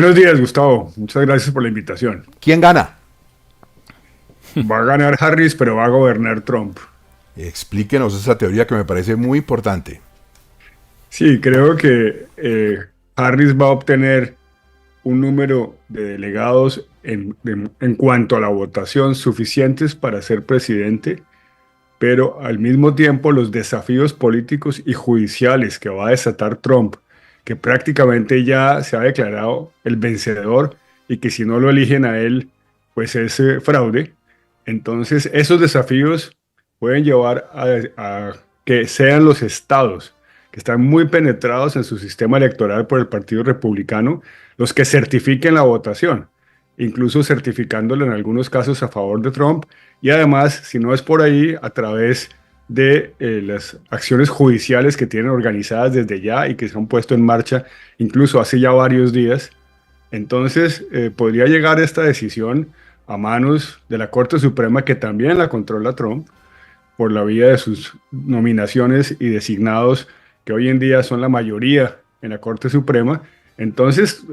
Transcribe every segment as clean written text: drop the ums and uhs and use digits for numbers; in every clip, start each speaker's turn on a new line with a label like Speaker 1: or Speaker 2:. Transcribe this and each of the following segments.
Speaker 1: Buenos días, Gustavo. Muchas gracias por la invitación.
Speaker 2: ¿Quién gana?
Speaker 1: Va a ganar Harris, pero va a gobernar Trump.
Speaker 2: Explíquenos esa teoría que me parece muy importante.
Speaker 1: Sí, creo que Harris va a obtener un número de delegados en cuanto a la votación suficientes para ser presidente, pero al mismo tiempo los desafíos políticos y judiciales que va a desatar Trump, que prácticamente ya se ha declarado el vencedor y que si no lo eligen a él, pues es fraude. Entonces, esos desafíos pueden llevar a que sean los estados que están muy penetrados en su sistema electoral por el Partido Republicano los que certifiquen la votación, incluso certificándolo en algunos casos a favor de Trump y además, si no es por ahí, a través de las acciones judiciales que tienen organizadas desde ya y que se han puesto en marcha incluso hace ya varios días. Entonces, podría llegar esta decisión a manos de la Corte Suprema, que también la controla Trump, por la vía de sus nominaciones y designados, que hoy en día son la mayoría en la Corte Suprema. Entonces,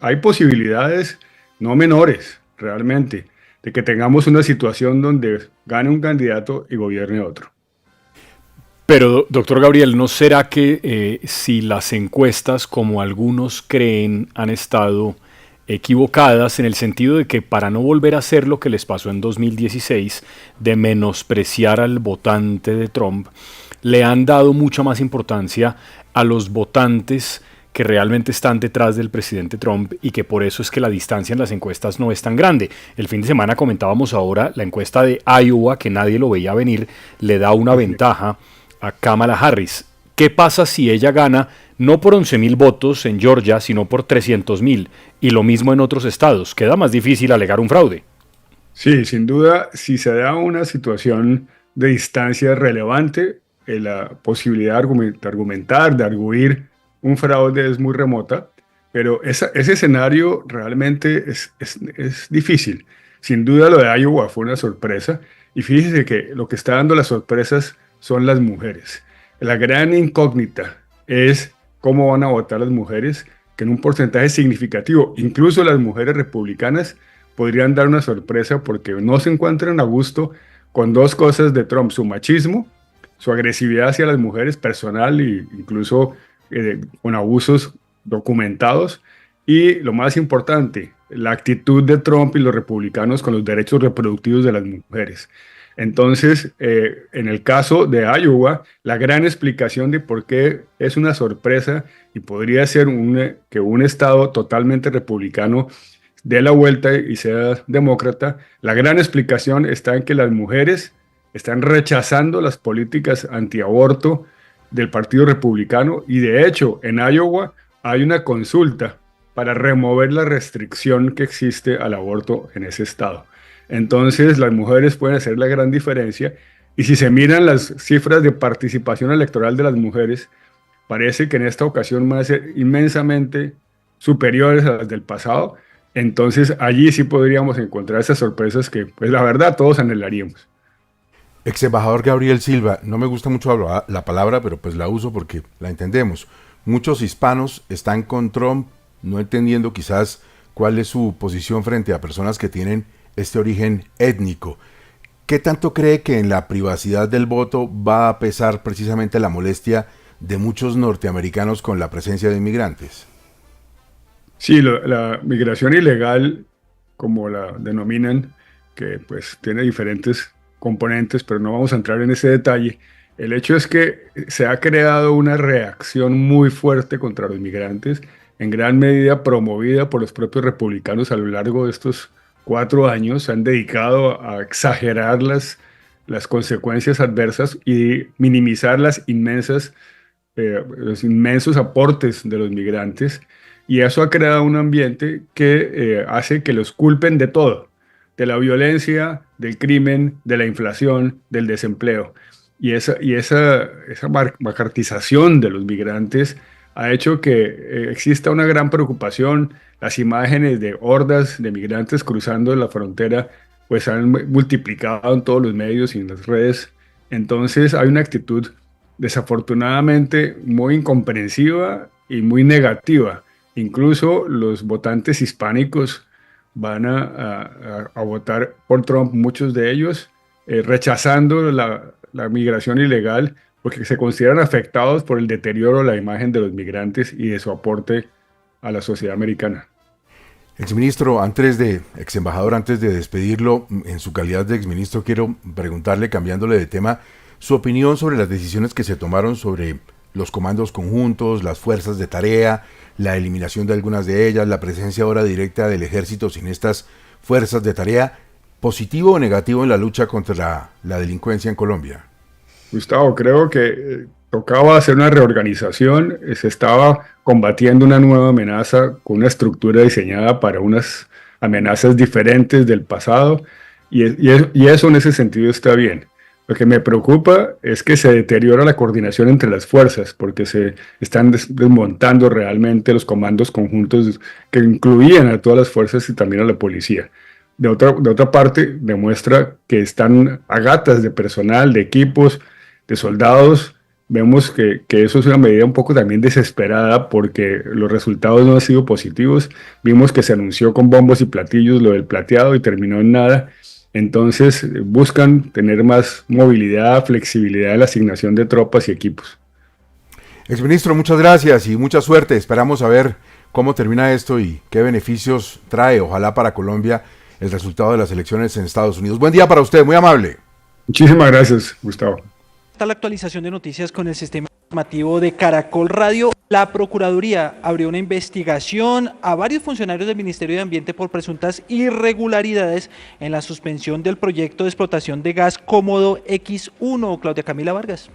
Speaker 1: hay posibilidades no menores, realmente, de que tengamos una situación donde gane un candidato y gobierne otro.
Speaker 3: Pero, doctor Gabriel, ¿no será que si las encuestas, como algunos creen, han estado equivocadas en el sentido de que para no volver a hacer lo que les pasó en 2016, de menospreciar al votante de Trump, le han dado mucha más importancia a los votantes que realmente están detrás del presidente Trump y que por eso es que la distancia en las encuestas no es tan grande? El fin de semana comentábamos ahora la encuesta de Iowa, que nadie lo veía venir, le da una ventaja a Kamala Harris. ¿Qué pasa si ella gana no por 11.000 votos en Georgia, sino por 300.000? Y lo mismo en otros estados. Queda más difícil alegar un fraude.
Speaker 1: Sí, sin duda, si se da una situación de distancia relevante, la posibilidad de argumentar, de arguir un fraude es muy remota, pero ese escenario realmente es difícil. Sin duda lo de Iowa fue una sorpresa y fíjese que lo que está dando las sorpresas son las mujeres. La gran incógnita es cómo van a votar las mujeres, que en un porcentaje significativo, incluso las mujeres republicanas, podrían dar una sorpresa porque no se encuentran a gusto con dos cosas de Trump: su machismo, su agresividad hacia las mujeres personal e incluso con abusos documentados, y lo más importante, la actitud de Trump y los republicanos con los derechos reproductivos de las mujeres. Entonces, en el caso de Iowa, la gran explicación de por qué es una sorpresa y podría ser que un estado totalmente republicano dé la vuelta y sea demócrata, la gran explicación está en que las mujeres están rechazando las políticas antiaborto del Partido Republicano y de hecho en Iowa hay una consulta para remover la restricción que existe al aborto en ese estado. Entonces las mujeres pueden hacer la gran diferencia y si se miran las cifras de participación electoral de las mujeres, parece que en esta ocasión van a ser inmensamente superiores a las del pasado. Entonces allí sí podríamos encontrar esas sorpresas que, pues la verdad, todos anhelaríamos.
Speaker 2: Ex embajador Gabriel Silva, no me gusta mucho la palabra, pero pues la uso porque la entendemos. Muchos hispanos están con Trump, no entendiendo quizás cuál es su posición frente a personas que tienen este origen étnico. ¿Qué tanto cree que en la privacidad del voto va a pesar precisamente la molestia de muchos norteamericanos con la presencia de inmigrantes?
Speaker 1: Sí, la migración ilegal, como la denominan, que pues tiene diferentes componentes, pero no vamos a entrar en ese detalle. El hecho es que se ha creado una reacción muy fuerte contra los migrantes, en gran medida promovida por los propios republicanos a lo largo de estos 4 años. Se han dedicado a exagerar las consecuencias adversas y minimizar los inmensos aportes de los migrantes, y eso ha creado un ambiente que hace que los culpen de todo, de la violencia, del crimen, de la inflación, del desempleo. Esa macartización de los migrantes ha hecho que exista una gran preocupación. Las imágenes de hordas de migrantes cruzando la frontera pues han multiplicado en todos los medios y en las redes. Entonces hay una actitud desafortunadamente muy incomprensiva y muy negativa, Incluso los votantes hispánicos van a votar por Trump, muchos de ellos, rechazando la migración ilegal porque se consideran afectados por el deterioro de la imagen de los migrantes y de su aporte a la sociedad americana.
Speaker 2: Exministro, exembajador, antes de despedirlo, en su calidad de exministro, quiero preguntarle, cambiándole de tema, su opinión sobre las decisiones que se tomaron sobre los comandos conjuntos, las fuerzas de tarea, la eliminación de algunas de ellas, la presencia ahora directa del ejército sin estas fuerzas de tarea, ¿positivo o negativo en la lucha contra la delincuencia en Colombia?
Speaker 1: Gustavo, creo que tocaba hacer una reorganización, se estaba combatiendo una nueva amenaza con una estructura diseñada para unas amenazas diferentes del pasado y eso en ese sentido está bien. Lo que me preocupa es que se deteriora la coordinación entre las fuerzas porque se están desmontando realmente los comandos conjuntos que incluían a todas las fuerzas y también a la policía. De otra parte, demuestra que están a gatas de personal, de equipos, de soldados. Vemos que eso es una medida un poco también desesperada porque los resultados no han sido positivos. Vimos que se anunció con bombos y platillos lo del plateado y terminó en nada. Entonces buscan tener más movilidad, flexibilidad en la asignación de tropas y equipos.
Speaker 2: Exministro, muchas gracias y mucha suerte. Esperamos saber cómo termina esto y qué beneficios trae, ojalá para Colombia, el resultado de las elecciones en Estados Unidos. Buen día para usted, muy amable.
Speaker 1: Muchísimas gracias, Gustavo.
Speaker 4: La actualización de noticias con el sistema informativo de Caracol Radio. La Procuraduría abrió una investigación a varios funcionarios del Ministerio de Ambiente por presuntas irregularidades en la suspensión del proyecto de explotación de gas Cómodo X1. Claudia Camila Vargas.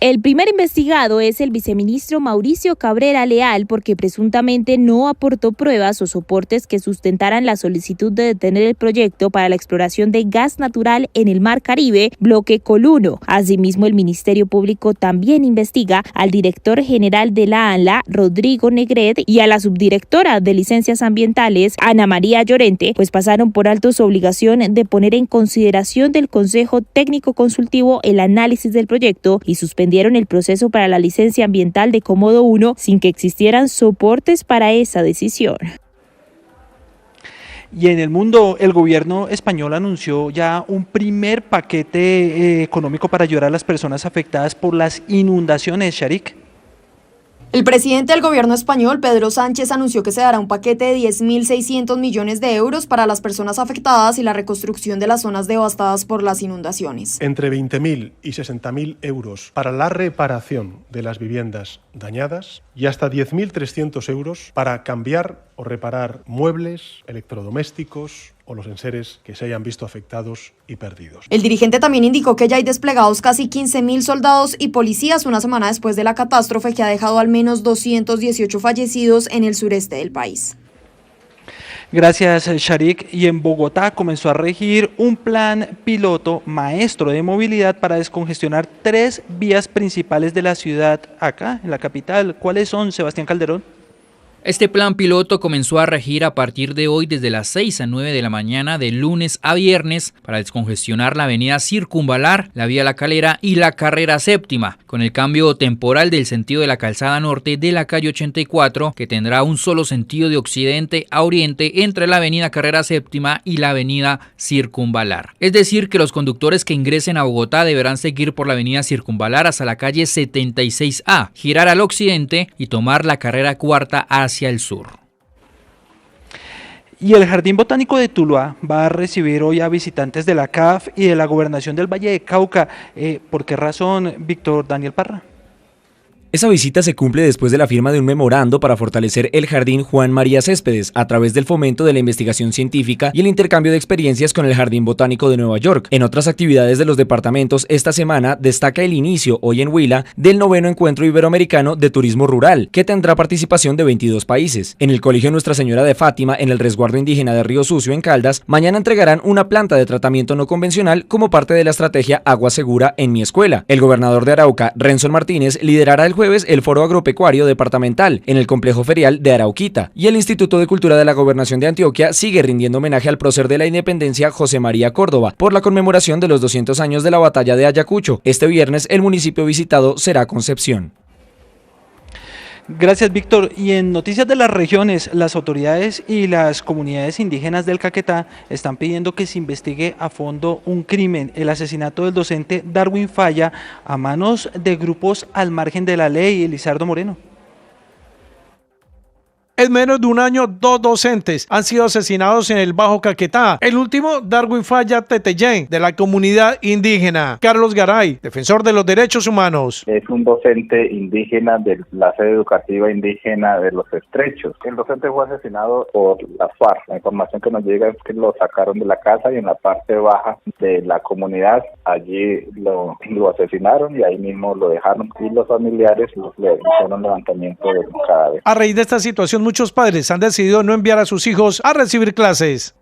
Speaker 5: El primer investigado es el viceministro Mauricio Cabrera Leal porque presuntamente no aportó pruebas o soportes que sustentaran la solicitud de detener el proyecto para la exploración de gas natural en el Mar Caribe, bloque Col-1. Asimismo, el Ministerio Público también investiga al director general de la ANLA, Rodrigo Negret, y a la subdirectora de licencias ambientales, Ana María Llorente, pues pasaron por alto su obligación de poner en consideración del Consejo Técnico Consultivo el análisis del proyecto y suspendieron el proceso para la licencia ambiental de Cómodo 1 sin que existieran soportes para esa decisión.
Speaker 4: Y en el mundo, el gobierno español anunció ya un primer paquete económico para ayudar a las personas afectadas por las inundaciones. Sharik.
Speaker 6: El presidente del gobierno español, Pedro Sánchez, anunció que se dará un paquete de 10.600 millones de euros para las personas afectadas y la reconstrucción de las zonas devastadas por las inundaciones.
Speaker 7: Entre 20.000 y 60.000 euros para la reparación de las viviendas dañadas y hasta 10.300 euros para cambiar o reparar muebles, electrodomésticos o los enseres que se hayan visto afectados y perdidos.
Speaker 6: El dirigente también indicó que ya hay desplegados casi 15.000 soldados y policías una semana después de la catástrofe que ha dejado al menos 218 fallecidos en el sureste del país.
Speaker 4: Gracias, Sharik. Y en Bogotá comenzó a regir un plan piloto maestro de movilidad para descongestionar 3 vías principales de la ciudad acá, en la capital. ¿Cuáles son, Sebastián Calderón?
Speaker 8: Este plan piloto comenzó a regir a partir de hoy desde las 6 a 9 de la mañana de lunes a viernes para descongestionar la avenida Circunvalar, la vía La Calera y la carrera séptima, con el cambio temporal del sentido de la calzada norte de la calle 84, que tendrá un solo sentido de occidente a oriente entre la avenida Carrera Séptima y la avenida Circunvalar. Es decir, que los conductores que ingresen a Bogotá deberán seguir por la avenida Circunvalar hasta la calle 76A, girar al occidente y tomar la carrera cuarta hacia el sur.
Speaker 4: Y el Jardín Botánico de Tuluá va a recibir hoy a visitantes de la CAF y de la Gobernación del Valle de Cauca. ¿Por qué razón, Víctor Daniel Parra?
Speaker 9: Esa visita se cumple después de la firma de un memorando para fortalecer el Jardín Juan María Céspedes a través del fomento de la investigación científica y el intercambio de experiencias con el Jardín Botánico de Nueva York. En otras actividades de los departamentos, esta semana destaca el inicio, hoy en Huila, del 9º Encuentro Iberoamericano de Turismo Rural, que tendrá participación de 22 países. En el Colegio Nuestra Señora de Fátima, en el resguardo indígena de Río Sucio, en Caldas, mañana entregarán una planta de tratamiento no convencional como parte de la estrategia Agua Segura en mi escuela. El gobernador de Arauca, Renson Martínez, liderará el jueves el Foro Agropecuario Departamental en el Complejo Ferial de Arauquita, y el Instituto de Cultura de la Gobernación de Antioquia sigue rindiendo homenaje al prócer de la independencia José María Córdoba por la conmemoración de los 200 años de la batalla de Ayacucho. Este viernes el municipio visitado será Concepción.
Speaker 4: Gracias, Víctor. Y en noticias de las regiones, las autoridades y las comunidades indígenas del Caquetá están pidiendo que se investigue a fondo un crimen, el asesinato del docente Darwin Falla a manos de grupos al margen de la ley. Elizardo Moreno.
Speaker 10: En menos de un año, 2 docentes han sido asesinados en el Bajo Caquetá. El último, Darwin Falla Teteyén, de la comunidad indígena. Carlos Garay, defensor de los derechos humanos.
Speaker 11: Es un docente indígena de la sede educativa indígena de Los Estrechos. El docente fue asesinado por la FARC. La información que nos llega es que lo sacaron de la casa y en la parte baja de la comunidad, allí lo asesinaron y ahí mismo lo dejaron. Y los familiares le hicieron levantamiento del cadáver.
Speaker 10: A raíz de esta situación, muchos padres han decidido no enviar a sus hijos a recibir clases.